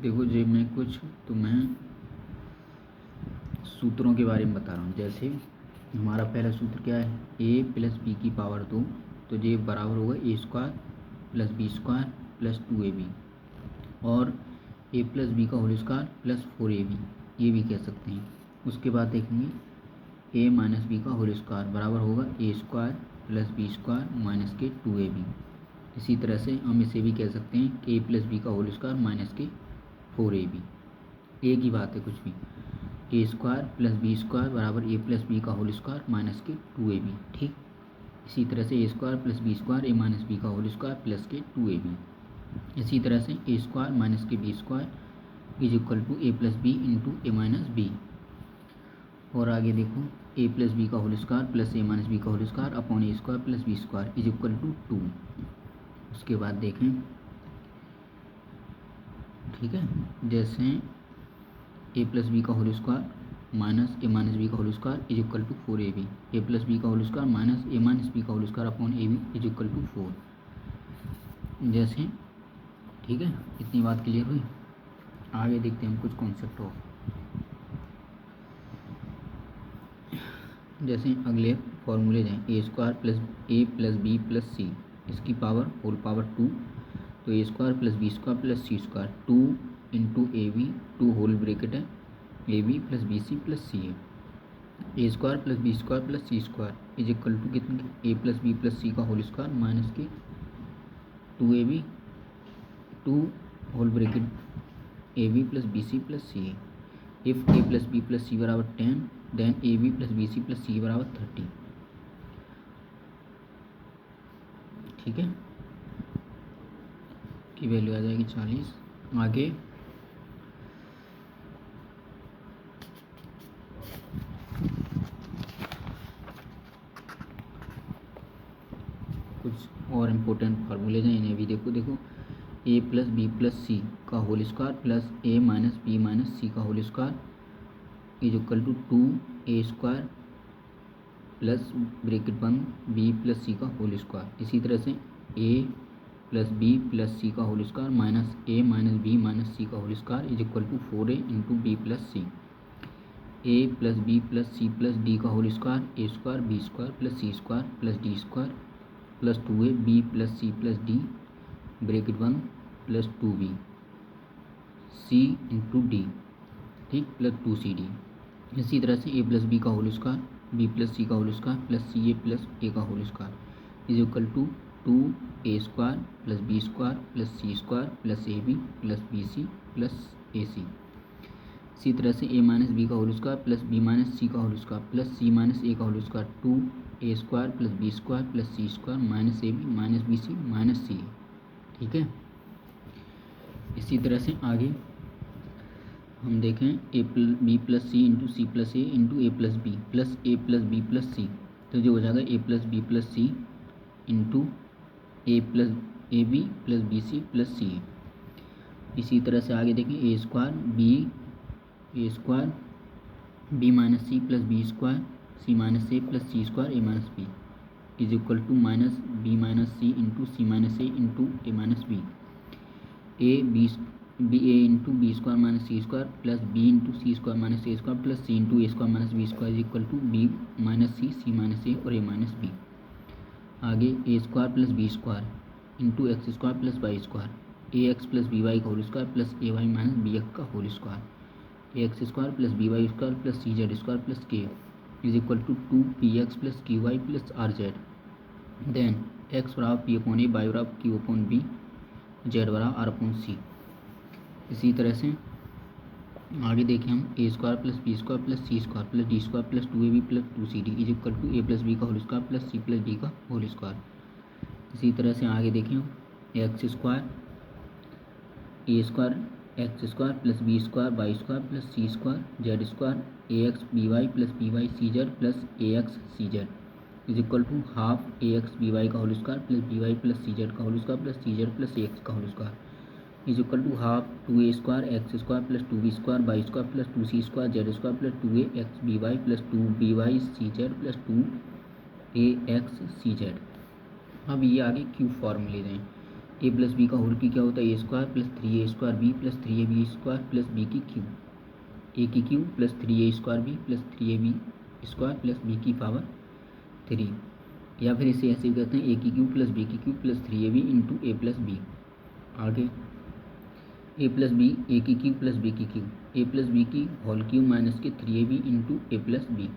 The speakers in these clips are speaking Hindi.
देखो जी, मैं कुछ तुम्हें सूत्रों के बारे में बता रहा हूँ। जैसे हमारा पहला सूत्र क्या है, a प्लस बी की पावर 2, तो ये बराबर होगा A square plus B square plus 2ab, और a प्लस बी का होल स्क्वायर प्लस 4ab, ये भी कह सकते हैं। उसके बाद देखेंगे a माइनस बी का होल स्क्वायर बराबर होगा A square plus B square minus के 2ab। इसी तरह से हम इसे भी कह सकते हैं कि a प्लस बी का होल स्क्वायर माइनस के 4ab। एक ही बात है कुछ भी। A square plus B square बराबर ए प्लस बी का होल स्क्वायर माइनस के 2ab, ठीक। इसी तरह से A square plus B square A minus B का होल स्क्वायर प्लस के 2ab। इसी तरह से ए स्क्वायर माइनस के B square is equal to A plus B into A minus B. और आगे देखो, ए प्लस बी का whole square plus A minus B का whole square upon A square plus B square is equal to 2। उसके बाद देखें, ठीक है, जैसे ए प्लस बी का whole square minus A minus B का whole square is equal to 4ab, A plus B का whole square minus A minus B का whole square upon A B is equal to 4। जैसे, ठीक है, इतनी बात क्लियर हुई। आगे देखते हैं हम कुछ कॉन्सेप्ट और। जैसे अगले फॉर्मूले हैं, A square plus A plus B plus C, इसकी पावर होल पावर 2, तो A square plus B square plus C square 2 into A B, 2 whole bracket है, A B plus B C plus C है। A square plus B square plus C square is equal to कितने, A plus B plus C का होल स्क्वायर माइनस के 2ab, 2 whole bracket A B plus B C plus C है। If A plus B plus C बराबर 10, then A B plus B C plus C बराबर 30, ठीक है, की वैल्यू आ जाएगी 40। आगे कुछ और इम्पोर्टेंट फार्मूले हैं, इन्हें भी देखो। A plus B plus C का whole square plus A minus B minus C का whole square is equal to 2 A square plus bracket बंद बी प्लस सी का होल स्क्वायर। इसी तरह से A plus B plus C का whole square minus A minus B minus C का whole square is equal to 4a into B plus C. A plus B plus C plus D का whole square A square B square plus C square plus D square plus 2a B plus C plus D bracket 1 plus 2b C into D, ठीक, प्लस 2cd। इसी तरह से ए प्लस बी का whole square B plus C का whole square plus C A plus A का whole square is equal to 2a square plus B square plus C square plus A B plus B C plus A C. इसी तरह से ए माइनस बी का whole square plus B minus C का whole square plus C minus A का whole square 2a square plus B square plus C square minus A B minus B C minus C, ठीक है। इसी तरह से आगे हम देखें, A B plus C into C plus A into A plus B plus C, तो जो हो जाएगा ए plus C into A B plus B C plus C. इसी तरह से आगे देखें, A square B minus C plus B square C minus A plus C square A minus B is equal to minus B minus C into C minus A into A minus B. A into B square minus C square plus B into C square minus A square plus C into A square minus B square is equal to B minus C minus A और ए माइनस बी। आगे A square plus B square into X square plus Y square A X plus B Y का whole square plus A Y minus B X का whole square A X square plus B Y square plus C Z square plus के is equal to 2px plus Q Y plus R Z. Then X बराबर पी अपॉन ए, वाई बराबर क्यू अपॉन बी, जेड बराबर आर अपॉन सी। इसी तरह से आगे देखें हम, A square plus B square plus C square plus D square plus 2ab plus 2cd is equal to A plus B का whole square plus C plus D का होल स्क्वायर। इसी तरह से आगे देखें, X square X square plus B square Y square plus C square Z square A X B Y plus B Y C Z plus A X C Z is equal to half A X B Y का whole square plus B Y plus C Z का whole square plus C Z plus A X का whole square is equal to half 2a square X square plus 2b square Y square plus 2c square Z square plus 2a X B Y plus 2b Y C Z plus 2a x C Z. अब ये आगे क्यूब फॉर्मूले हैं। ए प्लस बी का होल क्यू क्या होता है, A square plus 3a² B plus 3ab² plus B की क्यू, ए की cube plus 3a² B plus 3ab² plus B की पावर 3, या फिर इसे ऐसे भी कहते हैं ए की क्यू प्लस बी की cube plus 3ab into A plus B. आगे ए प्लस बी, ए की क्यू प्लस बी की क्यू, ए प्लस बी की होल क्यू माइनस के 3ab into A plus B,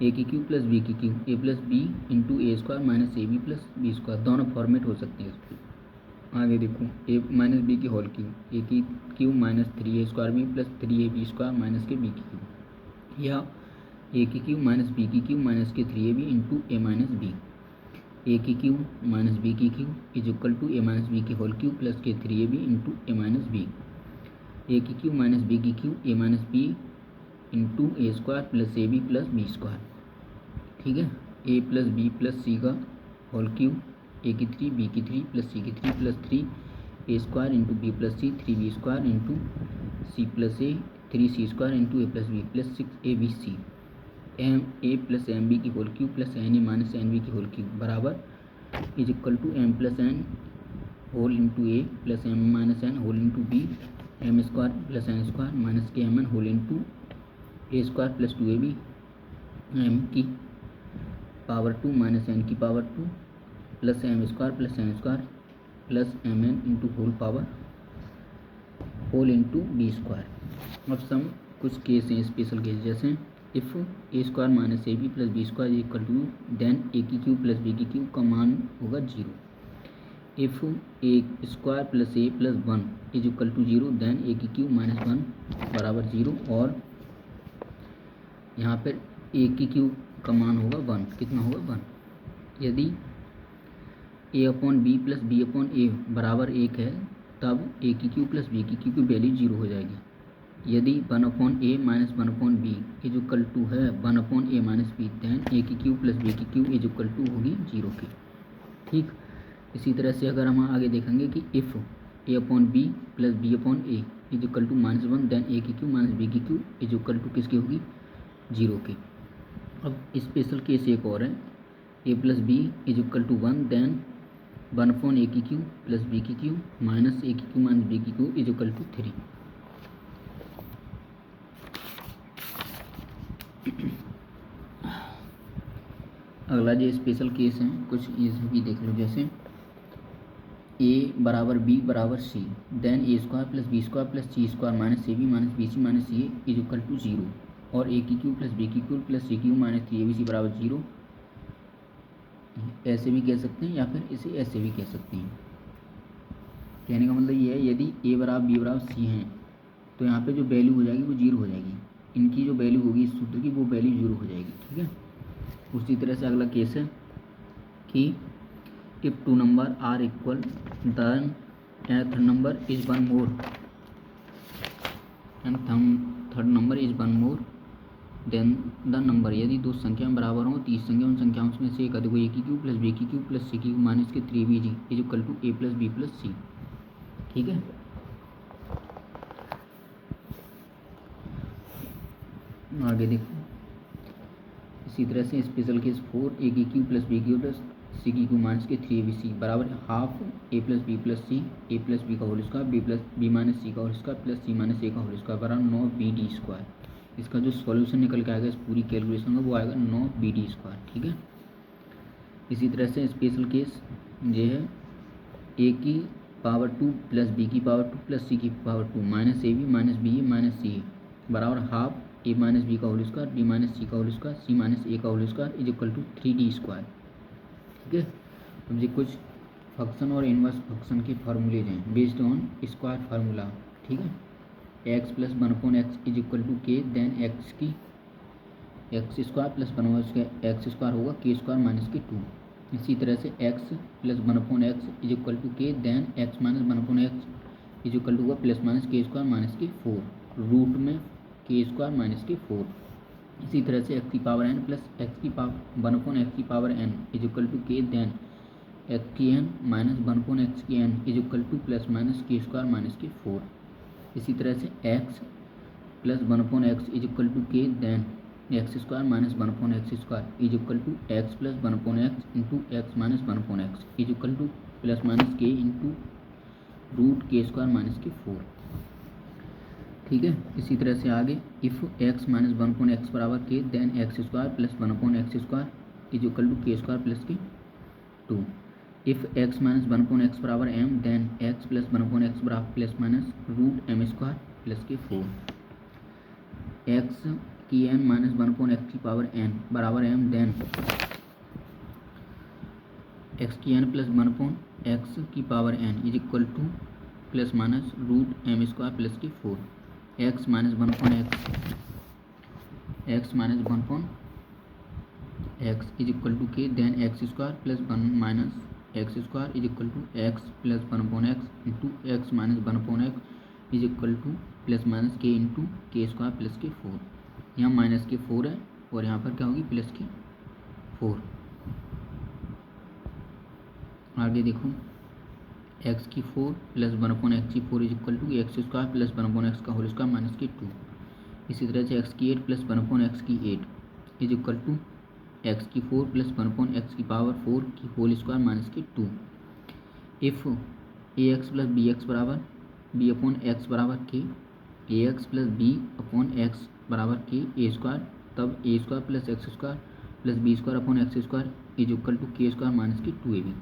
A की क्यू प्लस बी की cube, A plus B into A square minus A B plus B square, दोनों फॉर्मेट हो सकते हैं इसके। आगे देखो ए माइनस बी की होल क्यू, ए की cube minus 3a² B plus 3ab² minus के बी की क्यू, या ए की क्यू माइनस बी की क्यू माइनस के 3ab into A minus B, A की क्यू माइनस बी की cube is equal to A minus B की होल क्यू प्लस के 3ab into A minus B, A की क्यू माइनस बी की cube A minus B into A square plus A B plus B square. ठीक है, A plus B plus C का होल क्यू, ए की 3 बी की 3 प्लस सी की 3 plus 3 A square into B plus C 3b² into C plus A 3c² into A plus B plus 6abc, M A plus M B की whole cube plus N A minus N B की होल क्यू बराबर is equal to M plus N whole into A plus M minus N whole into B, M square plus N square minus K M N whole into A square plus 2ab, M की पावर 2 माइनस एन की power 2 plus M square plus N square plus M N into whole power whole into B square. अब सम कुछ केस हैं स्पेशल केस, जैसे if A square minus A B plus B square equal to then A की क्यू प्लस बी की क्यू का मान होगा 0। If A square plus A plus 1 is equal to 0 then A की क्यू माइनस 1 बराबर 0, और यहाँ पर ए की क्यू का मान होगा 1, कितना होगा 1। यदि A upon B plus B upon A बराबर 1 है तब ए की क्यू प्लस बी की क्यू की वैल्यू 0 हो जाएगी। यदि 1 upon A minus 1 upon B is equal to है 1 upon A minus B, than A की क्यू प्लस बी की क्यू इज इक्वल टू होगी 0 की। ठीक, इसी तरह से अगर हम आगे देखेंगे कि if A upon B plus B upon A is equal to -1 than A की क्यू माइनस बी की क्यू इज इक्वल टू किसकी होगी, 0 की। अब स्पेशल केस एक और है, A plus B is equal to 1 than 1 upon A की क्यू प्लस बी की क्यू माइनस ए की क्यू माइनस बी की क्यू इज इक्वल टू 3। अगला जो स्पेशल केस है कुछ ये भी देख लो, जैसे ए बराबर बी बराबर C then A square plus B square plus C square minus A B minus B C minus A is equal to 0, और ए की क्यू प्लस बी की cube plus C cube minus 3abc बराबर 0, ऐसे भी कह सकते हैं या फिर इसे ऐसे भी कह सकते हैं। कहने का मतलब ये है, यदि ए बराबर बी बराबर सी हैं तो यहाँ पे जो वैल्यू हो जाएगी वो 0 हो जाएगी, इनकी जो वैल्यू होगी इस सूत्र की वो वैल्यू 0 हो जाएगी। ठीक है, उसी तरह से अगला केस है कि if 2 number are equal then third number is 1 more and third number is 1 more than the number, यदि दो संख्याएं बराबर हों तीसरी संख्या उन संख्याओं में से एक अधिक हो, ए की क्यू प्लस बी की क्यू प्लस सी की cube minus K 3bg is equal to A plus B plus C. ठीक है, आगे देखो इसी तरह से स्पेशल केस 4 ए की cube plus B cube plus C की क्यू माइनस के 3abc बराबर half A plus B plus C, A plus B का whole square B plus B minus C का whole square plus C minus A का होल स्क्वायर बराबर 9bd²। इसका जो सॉल्यूशन निकल के आएगा इस पूरी कैलकुलेशन का वो आएगा 9bd²। ठीक है, इसी तरह से स्पेशल केस ये है ए की पावर 2 प्लस बी की पावर 2 प्लस सी की power 2 minus A B minus B A minus C A बराबर हाफ ए माइनस बी का whole square B minus C का whole square C minus A का whole square is equal to 3d²। ठीक है, अब ये कुछ फंक्शन और इनवर्स फंक्शन के फार्मूलेज हैं बेस्ड ऑन स्क्वायर फार्मूला। ठीक है, X plus 1 upon X is equal to K then X की X square plus 1 upon X square होगा के स्क्वायर माइनस के 2। इसी तरह से X plus 1 upon X is equal to K then X minus 1 upon X is equal to होगा plus minus K square minus K 4 root में के स्क्वायर माइनस के 4। इसी तरह से एक्स की पावर एन प्लस एक्स की पावर 1 अपॉन एक्स की power N is equal to K then X की एन माइनस 1 अपॉन एक्स की N is equal to plus minus K square minus K 4। इसी तरह से X plus 1 upon X is equal to K then X square minus 1 upon X square is equal to X plus 1 upon X into X minus 1 upon X is equal to plus minus के into root K square minus K 4। ठीक है, इसी तरह से आगे इफ़ एक्स माइनस 1/x बराबर K then X square plus 1/x square is equal to K square plus के 2। इफ़ एक्स माइनस 1/x बराबर m then x plus 1/x बराबर plus minus root m square plus K 4। X की n माइनस 1/x की पावर n बराबर m देन एक्स की n प्लस 1/x की power n is equal to plus minus root m square plus K 4। X minus 1/x is equal to K then X square plus 1 minus X square is equal to X plus 1/x into X minus 1/x is equal to plus minus के इंटू के स्क्वायर प्लस के 4। यहाँ माइनस के 4 है और यहाँ पर क्या होगी प्लस के 4। आगे देखो एक्स की 4 प्लस 1/x की 4 is equal to X square plus 1/x का होल स्क्वायर माइनस के 2। इसी तरह से एक्स की 8 प्लस 1/x की 8 इज इक्वल टू एक्स की 4 प्लस 1/x की पावर 4 की whole square minus K 2। If A X plus B X बराबर बी अपॉन एक्स बराबर K A X plus B upon X बराबर के ए स्क्वायर, तब A square plus X square plus B square upon X square is equal to K square minus के 2ab।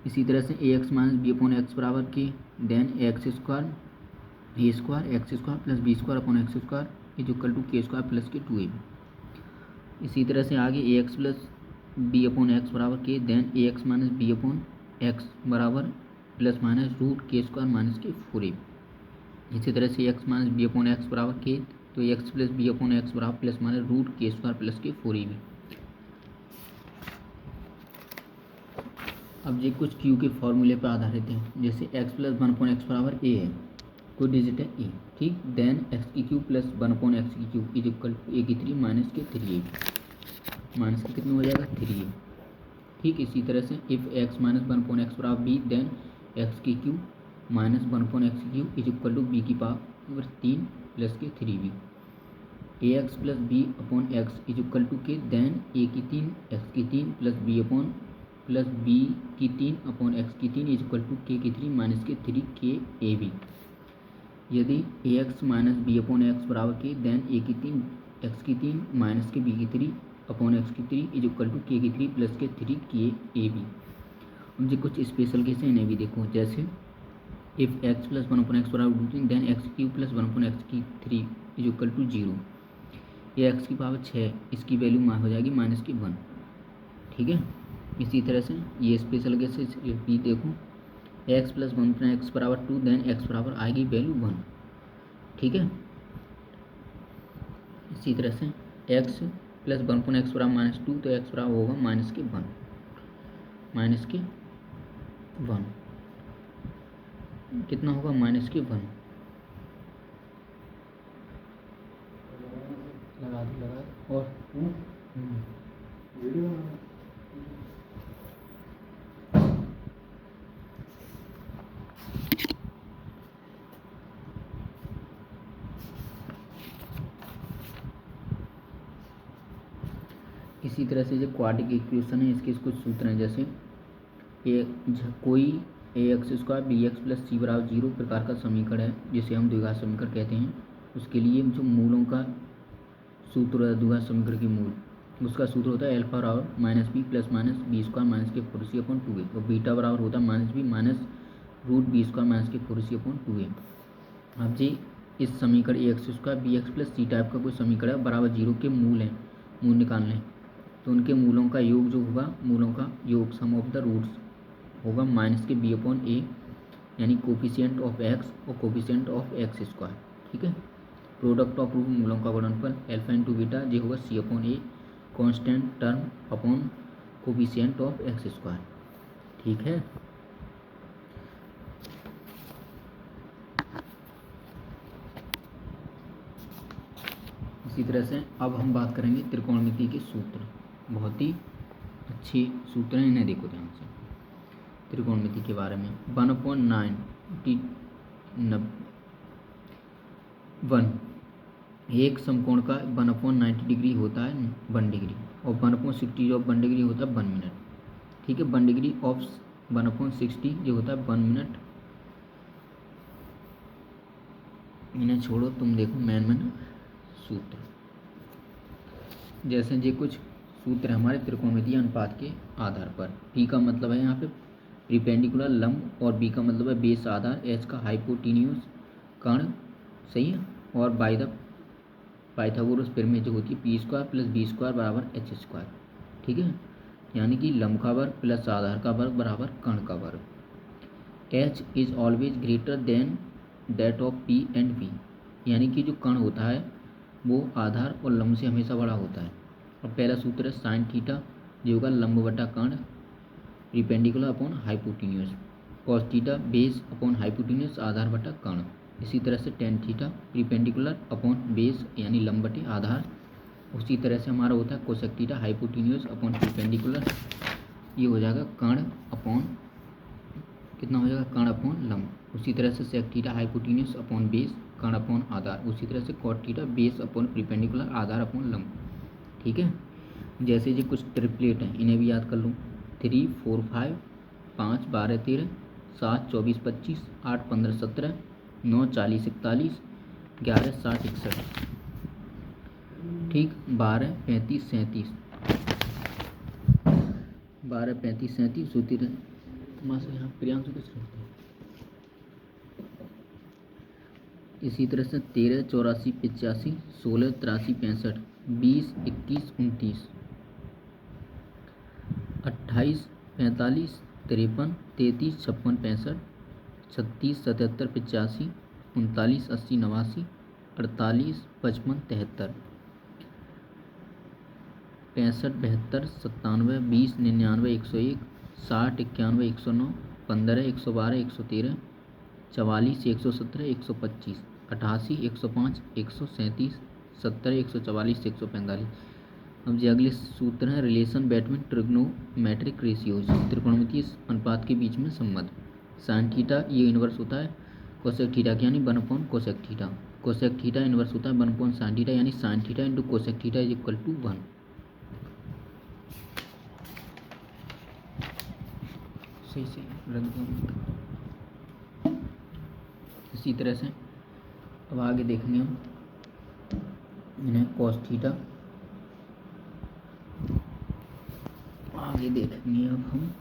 इसी तरह से A X minus B upon X बराबर K then X square A square X square plus B square upon X square is equal to K square plus के 2ab। इसी तरह से आगे A X plus B upon X बराबर K then A X minus B upon X बराबर plus minus root K square minus के 4ab। इसी तरह से X minus B upon X बराबर के तो X plus B upon X बराबर plus minus root K square plus K 4ab। अब ये कुछ क्यू के फॉर्मूले पर आधारित हैं, जैसे एक्स प्लस 1/x बराबर ए है, कोई डिजिट है ए, ठीक, देन एक्स की क्यू प्लस 1/x की क्यू इज इक्वल टू ए की 3 माइनस के 3a, माइनस के कितना हो जाएगा 3a। ठीक, इसी तरह से इफ़ एक्स माइनस 1/x बराबर बी देन एक्स की क्यू माइनस 1/x की cube is equal to B की पावर 3 प्लस के 3b। A X plus B upon X is equal to K then A की 3 एक्स की 3 plus B upon plus B की 3 अपॉन एक्स की 3 इज इक्वल टू के की 3 माइनस के 3 के ए बी। यदि A X minus B upon X बराबर के देन ए की 3 एक्स की 3 माइनस के बी की 3 अपॉन एक्स की 3 इज इक्वल टू के की 3 प्लस के 3 के ए बी। मुझे कुछ स्पेशल केस हैं, इन्हें भी देखो, जैसे इफ़ एक्स प्लस 1/x बराबर 2 then x Q plus 1/x की 3 इज इक्वल टू 0। ये एक्स की पावर 6 इसकी वैल्यू हो जाएगी माइनस की 1। ठीक है, इसी तरह से ये स्पेशल केसेस भी देखो, एक्स प्लस 1/x बराबर 2 देन एक्स बराबर आएगी वैल्यू 1। ठीक है, इसी तरह से एक्स प्लस 1/x बराबर -2 तो एक्स बराबर होगा माइनस के 1, माइनस के 1 कितना होगा माइनस के 1। लगा दो और वीडियो इसी तरह से जो क्वाड्रेटिक इक्वेशन है इसके कुछ सूत्र हैं, जैसे कोई A X square B X plus C बराबर 0 प्रकार का समीकरण है जिसे हम द्विघात समीकरण कहते हैं। उसके लिए जो मूलों का सूत्र है द्विघात समीकरण की मूल, उसका सूत्र होता है अल्फा बराबर minus B plus minus B square minus K 4c upon 2a और बीटा बराबर होता है minus B minus root B square minus K 4c upon 2a। अब जी इस समीकरण A X square B X plus C type का कोई समीकरण है बराबर 0 के मूल हैं, मूल निकालने हैं, तो उनके मूलों का योग जो होगा, मूलों का योग सम ऑफ द रूट्स होगा माइनस के बी अपॉन ए, यानी कोफिशिएंट ऑफ एक्स और कोफिशिएंट ऑफ एक्स स्क्वायर। ठीक है, प्रोडक्ट ऑफ रूट मूलों का गुणनफल अल्फा इंटू बीटा जे होगा C upon A constant term upon coefficient of X square. ठीक है, इसी तरह से अब हम बात करेंगे त्रिकोणमिति के सूत्र, बहुत ही अच्छे सूत्र हैं, इन्हें देखो ध्यान से। त्रिकोणमिति के बारे में 1/1 एक समकोण का 1/90 डिग्री होता है 1 डिग्री और 1/60 ऑफ 1 डिग्री होता है 1 मिनट। ठीक है, 1 डिग्री ऑफ 1/60 जो होता है 1 मिनट। इन्हें छोड़ो, तुम देखो मेन सूत्र। जैसे ये कुछ सूत्र हमारे त्रिकोणमितीय अनुपात के आधार पर। पी का मतलब है यहाँ पे प्रीपेंडिकुलर लंब, और बी का मतलब है बेस आधार, एच का हाइपोटेन्यूज कर्ण, सही है। और बाय द पाइथागोरस प्रमेय जो होती है P square plus B square बराबर एच स्क्वायर, ठीक है। यानी कि लंब का वर्ग प्लस आधार का वर्ग बराबर कर्ण का वर्ग। H is always greater than that of P and B, यानी कि जो कर्ण होता है वो आधार और लंब से हमेशा बड़ा होता है। और पहला सूत्र है साइन थीटा जो होगा लंब बटा कर्ण perpendicular upon hypotenuse, cos theta base upon hypotenuse आधार बटा कर्ण। इसी तरह से tan theta perpendicular upon base यानी लंब बटे आधार। उसी तरह से हमारा होता है cosec theta hypotenuse upon perpendicular, ये हो जाएगा कर्ण अपॉन कितना हो जाएगा कर्ण अपॉन लंब। उसी तरह से sec theta hypotenuse upon base कर्ण अपॉन आधार। उसी तरह से cot theta base upon perpendicular आधार अपॉन लंब, ठीक है। जैसे ये कुछ ट्रिपलेट हैं इन्हें भी याद कर लो। 3 4 5 5 12 13 7 24 25 8 15 17 9 40 41 11 60 61, ठीक। 12 35 37 12 35 37 होती रहे माँ से यहाँ प्रियांशु कुछ रखते हैं। इसी तरह से 13 84 85 16 83 65 20 21 29 28 45 53 33 56 65 36 77 85 39 80 89 48 55 73 65 72 97 20 99 101 60 91 109 15 112 113 44 117 125 88 105 137 70 144 145। अब जो अगले सूत्र हैं रिलेशन बिटवीन ट्रिग्नोमेट्रिक रेशियोज, त्रिकोणमितीय अनुपात के बीच में संबंध। साइन थीटा ये इन्वर्स होता है कोसेक थीटा का, यानी 1/कोसेक थीटा। कोसेक थीटा इन्वर्स होता है 1/साइन थीटा, यानी sine theta into cosec theta is equal to 1। सही से रख दो। इसी तरह से अब आगे देखेंगे हम इन्हें कॉस थीटा, आगे देखेंगे अब हम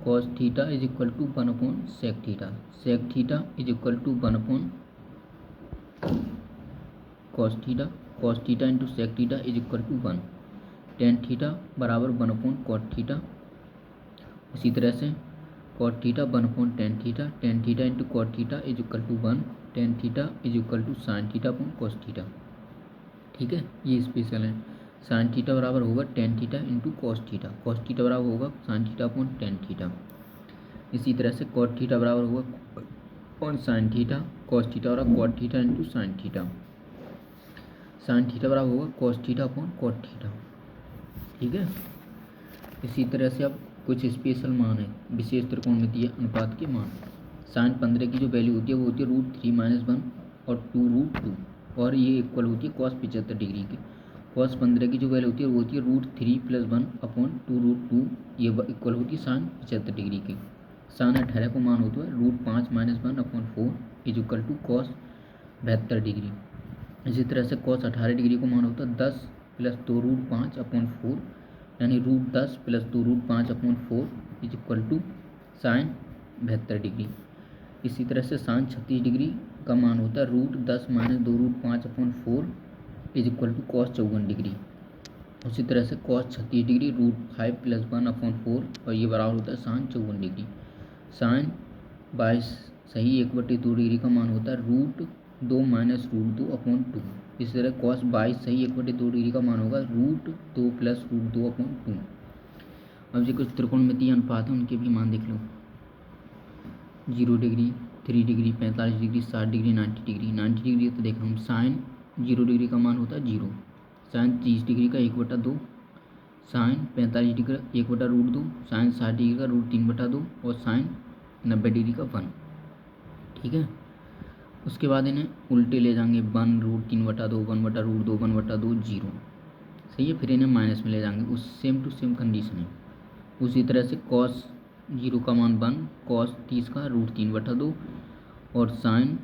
cos theta is equal to 1/सेक theta. Sec theta is equal to 1/कॉस theta. Cos theta into sec theta is equal to 1। Tan theta बराबर 1/कॉट थीटा। इसी तरह से कॉट थीटा 1/टेन theta. Tan theta into cot theta is equal to 1। Tan theta is equal to sine theta upon cos theta, ठीक है। ये स्पेशल है। साइन थीटा बराबर होगा tan theta into cos theta. Cos theta बराबर होगा sine theta upon tan theta. इसी तरह से कॉट थीटा बराबर होगा upon sine theta. Cos theta बराबर cot theta into sine theta. Sine theta बराबर होगा cos theta upon cot theta, ठीक है। इसी तरह से अब कुछ स्पेशल मान है विशेष त्रिकोणमितीय अनुपात के मान। साइन 15 की जो वैल्यू होती है वो होती है √3 - 1 और 2√2, और ये इक्वल होती है कॉस 75 डिग्री की। कॉस 15 की जो वैल्यू होती है वो होती है √3 + 1 अपॉन 2√2, ये इक्वल होती है साइन 75 डिग्री की। साइन 18 को मान होता है √5 - 1 upon 4 is equal to cos 72 degree. इसी तरह से कॉस 18 डिग्री को मान होता है 10 + 2√5 अपॉन 4, यानी √10 + 2√5 upon 4 is equal to sine 72 degree. इसी तरह से साइन 36 डिग्री का मान होता है √10 - 2√5 upon 4 is equal to cos 54 degree. उसी तरह से कॉस 36 डिग्री √5 + 1 अपॉन 4, और ये बराबर होता है साइन 54 डिग्री। साइन 22 सही 1/2 डिग्री का मान होता है √2 - √2 अपॉन 2। इसी तरह कॉस 22 सही 1/2 डिग्री का मान होगा √2 + √2 अपॉन 2। अब जो कुछ त्रिकोणमितीय अनुपात है उनके भी मान देख लो। 0 degree, 3 degree, 45 degree, 60 degree, 90 degree. 90 degree तो देखो हम साइन 0 डिग्री का मान होता है 0। साइन 30 डिग्री का 1/2। साइन 45 डिग्री का 1/√2। साइन 60 डिग्री का √3/2 और साइन 90 डिग्री का 1, ठीक है। उसके बाद इन्हें उल्टे ले जाएंगे 1 √3/2 1/√2 1/2 0, सही है। फिर इन्हें माइनस में ले जाएंगे, उस सेम टू सेम कंडीशन है। उसी तरह से कॉस जीरो का मान 1, कॉस 30 का √3/2 और साइन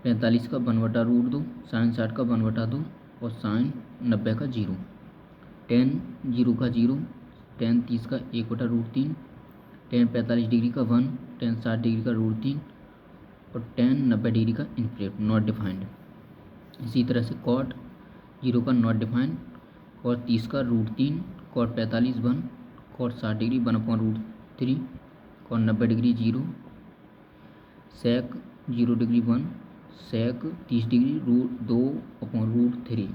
45 का 1/√2, साइन 60 का 1/2 और साइन 90 का 0, टेन 0 का 0, टेन 30 का 1/√3, टेन 45 डिग्री का 1, टेन 60 डिग्री का √3 और टेन 90 डिग्री का इनफिनिट नॉट डिफाइंड। इसी तरह से कॉट 0 का नॉट डिफाइंड, कॉट 30 का √3, cot 45 1, cot 60 degree 1/√3, cot 90 degree 0, sec 0 degree 1, sec 30 degree √2/√3,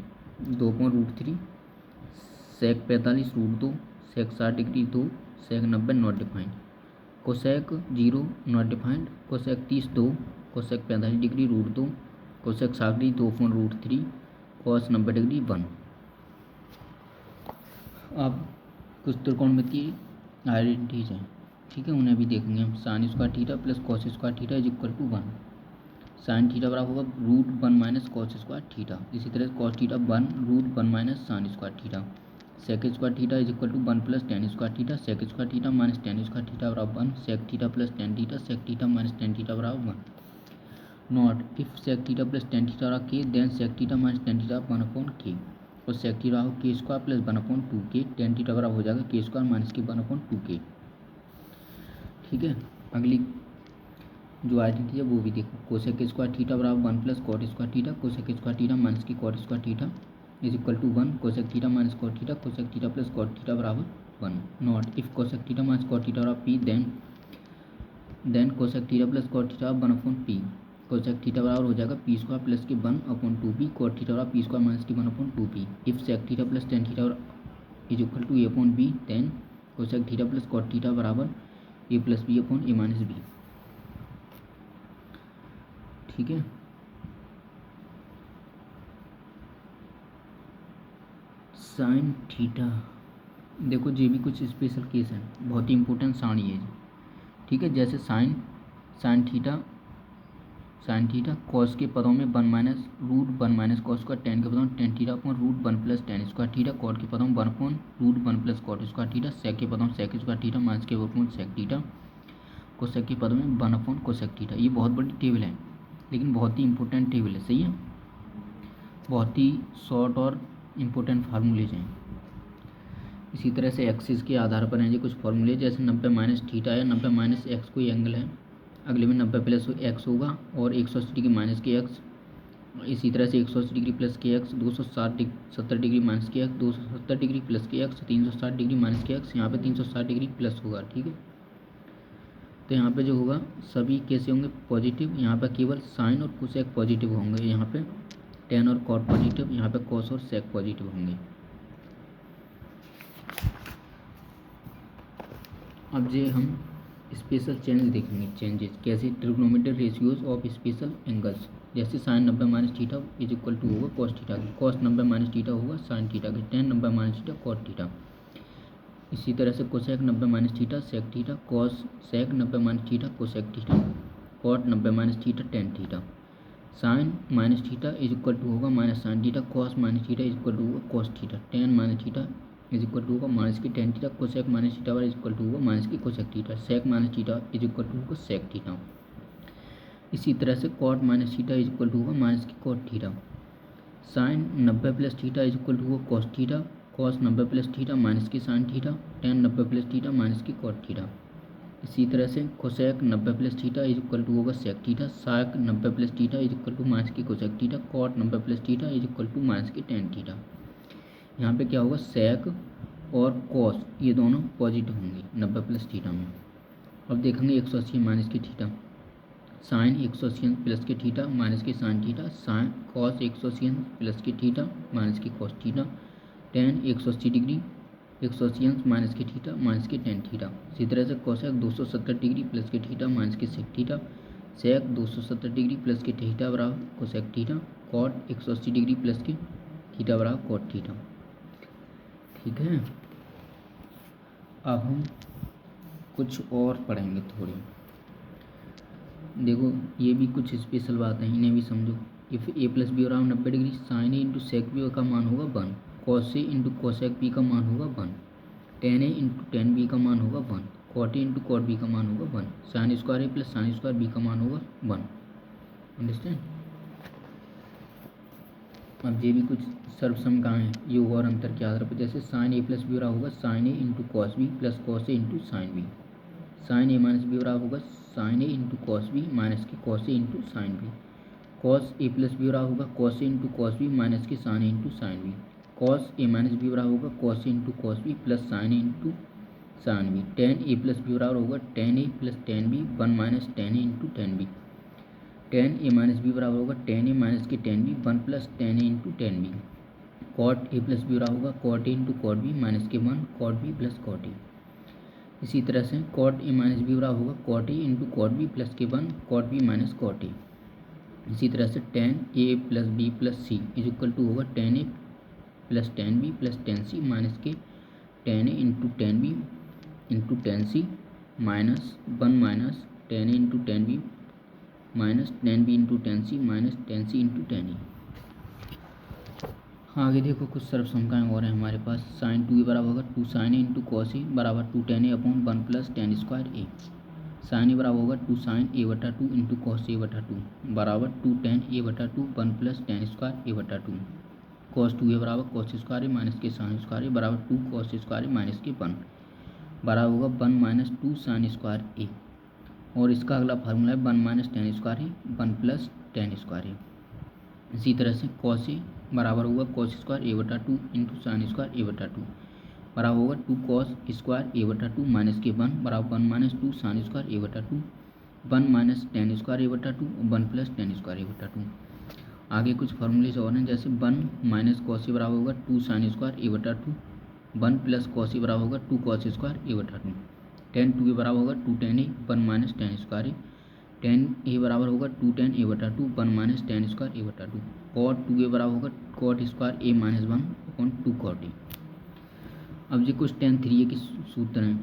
2/√3, sec 45 √2, sec 60 degree 2, sec 90 not defined, cosec 0 not defined, cosec 30 2, cosec 45 degree √2, cosec 60 degree 2/√3, cos 90 degree 1। अब कुछ त्रिकोणमितीय आइडेंटिटीज हैं, ठीक है, उन्हें भी देखेंगे हम। Sine square theta plus cos square theta is equal to 1। Sine theta बराबर होगा √1 माइनस कॉस स्क्वायर थीटा। इसी तरह cos theta 1 √1 minus sine square theta. Sec square theta is equal to 1 plus tan square theta. Sec square theta minus tan square theta बराबर 1। Sec theta plus tan theta, sec theta minus tan theta बराबर 1। Not if sec theta plus tan theta बराबर K, then sec theta minus tan theta 1/k और सेक थीटा हो के square plus 1/2k। Ten theta बराबर हो जाएगा के स्क्वायर माइनस के 1/2k। ठीक है, अगली जो आइडेंटिटी है वो भी देखो। कोसेक स्क्वायर थीटा बराबर 1 plus cot square theta. Cosec square theta minus की cot square theta is equal to 1। Cosec theta minus cot theta, cosec theta plus cot theta बराबर 1। Not if cosec theta minus cot theta बराबर p, then cosec theta plus cot theta 1/p। Cosec theta बराबर हो जाएगा p स्क्वायर प्लस के 1/2p। कॉट थीटा बराबर p स्क्वायर माइनस की 1/2p। If sec theta plus tan theta is equal to a/b, then cosec theta plus cot theta बराबर a plus b/a minus b। ठीक है, साइन थीटा देखो, ये भी कुछ स्पेशल केस है, बहुत ही इंपॉर्टेंट सारणी है। ठीक है, जैसे साइन थीटा कॉस के पदों में 1 minus √1 minus cos square, tan के पदों में tan theta upon √1 plus tan square theta, cot के पदों में 1/√1 plus cot square theta, sec के पदों में सेक स्क्वायर थीटा माइनस के अपॉन सेक थीटा, कोसेक के पदों में 1 कोसेक थीटा। ये बहुत बड़ी टेबल है, लेकिन बहुत ही इंपॉर्टेंट टेबल है। सही है, बहुत ही शॉर्ट और इम्पोर्टेंट फार्मूलेज हैं। इसी तरह से एक्सिस के आधार पर हैं ये कुछ फार्मूले, जैसे 90 माइनस थीटा है, 90 माइनस एक्स कोई एंगल है, अगले में 90 प्लस एक्स होगा और 180 डिग्री माइनस के एक्स। इसी तरह से 180 डिग्री प्लस के एक्स, 270 डिग्री माइनस के एक्स, 270 डिग्री प्लस के एक्स, 360 डिग्री माइनस के एक्स। यहाँ पे 360 डिग्री प्लस होगा। ठीक है, तो यहाँ पे जो होगा सभी कैसे होंगे पॉजिटिव। यहाँ पे केवल साइन और कोसेक पॉजिटिव होंगे, यहाँ पे टेन और कॉट पॉजिटिव, यहाँ पे कॉस और सेक पॉजिटिव होंगे। अब ये हम स्पेशल चेंज देखेंगे, चेंजेस कैसे, trigonometric ratios of special angles. जैसे sine 90 minus theta is equal to होगा कॉस थीटा की, कॉस 90 माइनस थीटा होगा साइन थीटा की, tan 90 minus theta cot theta. इसी तरह से cosec 90 minus theta sec theta, cosec 90 minus theta cosec theta, cot 90 minus theta tan theta. Sine minus theta is equal to होगा minus sign theta, cos minus theta is equal to होगा cos theta, tan minus theta is equal to होगा माइनस की tan theta, cosec minus theta is equal to होगा माइनस की cosec theta, sec minus theta is equal to होगा सेक थीटा। इसी तरह से cot minus theta is equal to होगा माइनस की cot theta. Sine 90 plus theta is equal to होगा cos theta, cos 90 plus theta minus की sine theta, tan 90 plus theta minus की कॉट थीटा। इसी तरह से cosec 90 plus theta is equal to होगा sec theta, sec 90 plus theta is equal to minus की cosec theta, cot 90 plus theta is equal to minus की टेन थीटा। यहाँ पे क्या होगा, सेक और कॉस ये दोनों पॉजिटिव होंगे 90 प्लस थीटा में। अब देखेंगे 180 माइनस की थीटा, साइन 180 प्लस के थीटा माइनस की sine theta, sine cos 180 plus की थीटा माइनस की cos theta, tan 180 degree 180 minus की थीटा माइनस की टेन थीटा। इसी तरह से कोसेक 270 डिग्री प्लस की थीटा माइनस की sec theta, sec 270 degree plus की थीटा बराबर cosec theta, cot 180 degree plus की थीटा बराबर कॉट थीटा। ठीक है, अब हम कुछ और पढ़ेंगे थोड़ी। देखो ये भी कुछ स्पेशल बात है, इन्हें भी समझो। इफ़ ए प्लस बी बराबर 90 degree, sine A into sec B का मान होगा 1, cos A into cosec B का मान होगा 1, tan A into tan B का मान होगा 1, cot A into cot B का मान होगा 1, sine square A plus sine square B का मान होगा 1। अंडरस्टैंड। अब ये भी कुछ सर्वसमताएं हैं योग और अंतर के आधार पर, जैसे साइन ए प्लस बी बराबर होगा sine A into cos B plus cos A into sine B. Sine A minus B बराबर होगा sine A into cos B minus के cos A into sine B. Cos A plus B बराबर होगा cos A into cos B minus के sine A into sine B. Cos A minus B बराबर होगा cos A into cos B plus sine A into sine B. Tan A plus B बराबर होगा tan A plus tan B 1 minus tan A into tan B. Tan A minus B बराबर होगा टेन ए माइनस के tan B 1 plus tan A into tan B. Cot A plus B बराबर होगा cot A into cot B minus के 1 cot B plus cot A. इसी तरह से कॉट ए माइनस बी बराबर होगा cot A into cot B plus के 1 cot B minus cot A. इसी तरह से tan A plus B plus C is equal to होगा tan A plus tan B plus tan C minus के tan A into tan B into tan C minus 1 minus tan A into tan B minus tan B into tan C minus tan C into tan A. आगे देखो कुछ सर्वसमताएं और हैं हमारे पास। साइन 2 ए बराबर होगा 2 साइन ए इंटू कॉस ए बराबर 2 टेन ए अपॉन 1 प्लस टेन स्क्वायर ए। साइन ए बराबर होगा 2 साइन ए बटा 2 इंटू कॉस ए बटा 2 बराबर 2 टेन ए बटा 2 1 प्लस टेन स्क्वायर ए बटा 2। कॉस 2 ए बराबर कॉस स्क्वायर ए माइनस के साइन स्क्वायर ए बराबर 2 कॉस स्क्वायर ए माइनस के 1 बराबर होगा 1 माइनस 2 साइन स्क्वायर ए। और इसका अगला फार्मूला है 1 minus tan square A 1 plus tan square A. इसी तरह से कॉस ए बराबर होगा कॉस स्क्वायर ए बटा 2 इंटू साइन स्क्वायर ए बटा 2 बराबर होगा 2 कॉस स्क्वायर ए बटा 2 माइनस के 1 बराबर 1 माइनस 2 साइन स्क्वायर ए बटा 2 1 माइनस टेन स्क्वायर ए बटा 2 1 प्लस टेन स्क्वायर ए बटा 2। आगे कुछ फॉर्मूले और हैं, जैसे 1 माइनस कॉस ए बराबर होगा 2 साइन स्क्वायर ए बटा 2 1 प्लस कॉस ए बराबर होगा 2 कॉस स्क्वायर ए बटा 2। टेन 2 ए बराबर होगा 2 टेन ए 1 माइनस टेन स्क्वायर ए। टेन ए बराबर होगा 2 टेन ए बटा 2 1 माइनस टेन स्क्वायर ए बटा 2। कॉट 2 ए बराबर होगा cot square A minus 1 upon 2 cot A. अब ये कुछ टेन 3 ए के सूत्र हैं।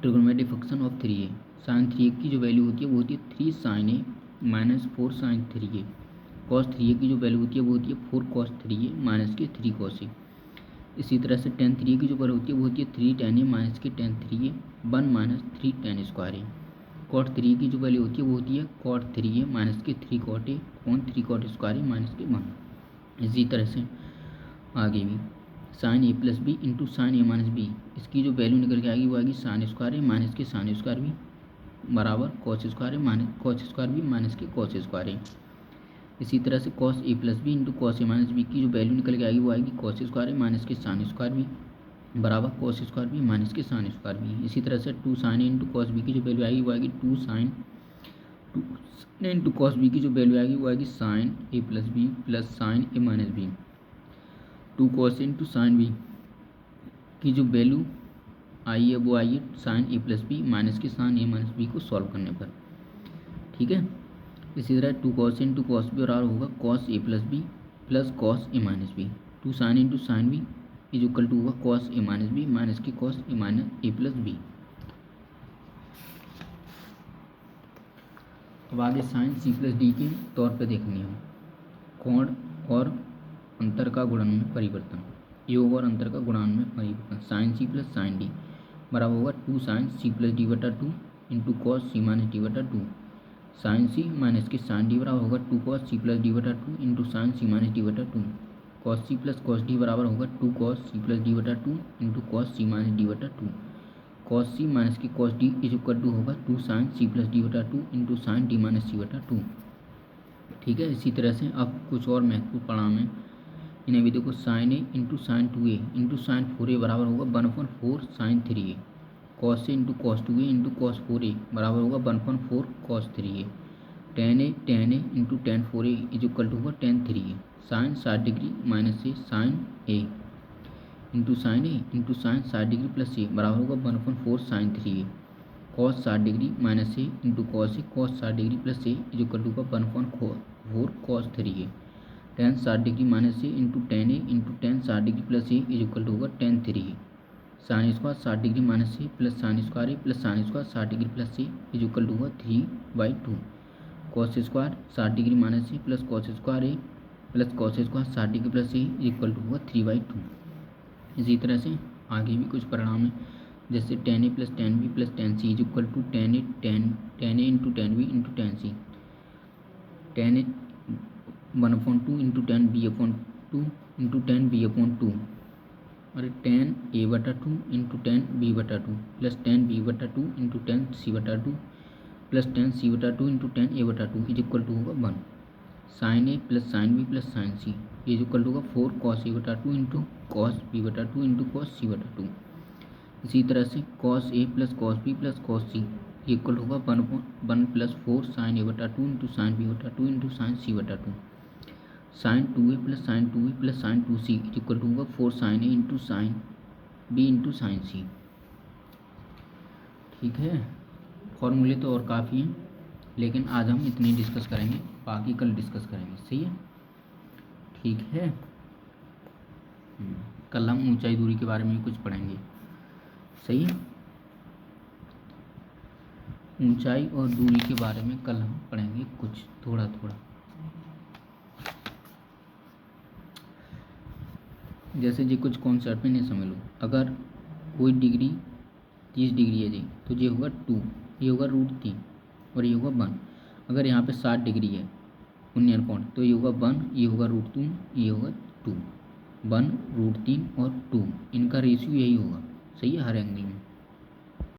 Trigonometric function of 3 A. Sine 3 A की जो वैल्यू होती है वो होती है 3 sine A minus 4 sine 3 A. Cos 3 A की जो वैल्यू होती है वो होती है 4 कॉस 3 ए माइनस के 3 कॉस ए। इसी तरह से टेन 3 ए की जो वैल्यू होती है वो होती है 3 टेन ए माइनस के टेन 3 ए 1 माइनस 3 टेन स्क्वायर ए। कॉट 3 की जो वैल्यू होती है वो होती है कॉट 3 ए माइनस के 3 cot A upon 3 cot square A minus के 1। इसी तरह से आगे भी sine A plus B into sine A minus B, इसकी जो वैल्यू निकल के आएगी वो आएगी साइन स्क्वायर ए माइनस के साइन स्क्वायर बी बराबर cos square A minus cos square B minus के कॉस स्क्वायर ए। इसी तरह से cos A plus B into cos A minus B की जो वैल्यू निकल के आएगी वो आएगी कॉस स्क्वायर ए माइनस के साइन स्क्वायर बी बराबर कॉस स्क्वायर बी माइनस के साइन स्क्वायर बी। इसी तरह से 2 sign A into cos B की जो वैल्यू आएगी वो आएगी 2 साइन इंटू कॉस बी की जो वैल्यू आएगी वो आएगी sine A plus B plus sine A minus B. 2 cos into sine B की जो वैल्यू आई है वो आई है sine A plus B minus के साइन ए माइनस बी को सॉल्व करने पर। ठीक है। इसी तरह 2 कॉस इंटू कॉस बी और होगा cos A plus B plus cos A minus B. 2 sine into sine B is equal to होगा cos A minus B minus की cos A minus A plus B. अब आगे साइन सी प्लस डी के तौर पे देखनी है। कोण और अंतर का गुणन में परिवर्तन, योग और अंतर का गुणन में परिवर्तन। Sine C plus sine D बराबर होगा 2 साइन सी प्लस डी बटा 2 into cos C minus D बटा 2। साइन सी माइनस के साइन डी बराबर होगा 2 कॉस सी प्लस डी बटा 2 into sine C minus D बटा 2। Cos C plus cos D बराबर होगा 2 कॉस सी प्लस डी बटा 2 into cos C minus D बटा 2। कॉस सी माइनस की cos D is equal to होगा 2 साइन सी प्लस डी बटा 2 into sine D minus C बटा 2। ठीक है। इसी तरह से अब कुछ और महत्वपूर्ण परिणाम है, इन्हें भी देखो। Sine A into sine 2 A into sine 4 A बराबर होगा 1/4 sine 3 A. Cos A into cos 2 A into cos 4 A बराबर होगा 1/4 cos 3 A. Tan A into tan 4 A is equal to होगा tan 3 A. Sine 60 degree minus A sine A into sine A into sine 60 degree plus A बराबर होगा 1/4 sine 3 A. Cos 60 degree minus A into cos A cos 60 degree plus A is equal to होगा 1/4 cos 3 A. Tan 60 degree minus A into tan 60 degree plus A is equal to होगा tan 3 A. Sine square 60 degree minus A plus sine square A plus sine square 60 degree plus A is equal to होगा 3/2। Cos square 60 degree minus A plus cos square A plus cos square 60 degree plus A is equal to होगा 3/2। इसी तरह से आगे भी कुछ परिणाम है। जैसे tan A plus tan B plus tan C is equal to tan A into tan B into tan C, tan A 1/2 into tan B upon two into tan B upon two, और टेन ए बटा टू इंटू टेन बी बटा टू प्लस टेन बी बटा टू इंटू टेन सी बटा टू प्लस टेन सी बटा टू इंटू टेन ए बटा टू इज इक्वल टू होगा 1। Sine A plus sine B plus sine C is equal to होगा 4 कॉस ए बटा टू इंटू कॉस बी बटा टू इंटू कॉस सी बटा टू। इसी तरह से cos A plus cos B plus cos C equal होगा 1 प्लस 4 साइन ए बटा टू इंटू साइन बी बटा टू इंटू साइन सी बटा two. Sine 2a plus sine 2b plus sine 2c equal to होगा 4 sine A into sine B into sine C. ठीक है, फॉर्मूले तो और काफ़ी हैं, लेकिन आज हम इतने डिस्कस करेंगे, बाकी कल डिस्कस करेंगे। सही है, ठीक है। कल हम ऊंचाई दूरी के बारे में कुछ पढ़ेंगे। सही है, ऊंचाई और दूरी के बारे में कल हम पढ़ेंगे कुछ थोड़ा थोड़ा। जैसे जी कुछ कॉन्सेप्ट में नहीं समझ लो, अगर कोई डिग्री 30 डिग्री है जी तो ये होगा 2, ये होगा √3 और ये होगा 1। अगर यहाँ पे 60 डिग्री है उन्नयन कोण तो ये होगा 1, ये होगा √2, ये होगा 2। 1 √3 और 2 इनका रेशियो यही होगा। सही है, हर एंगल में।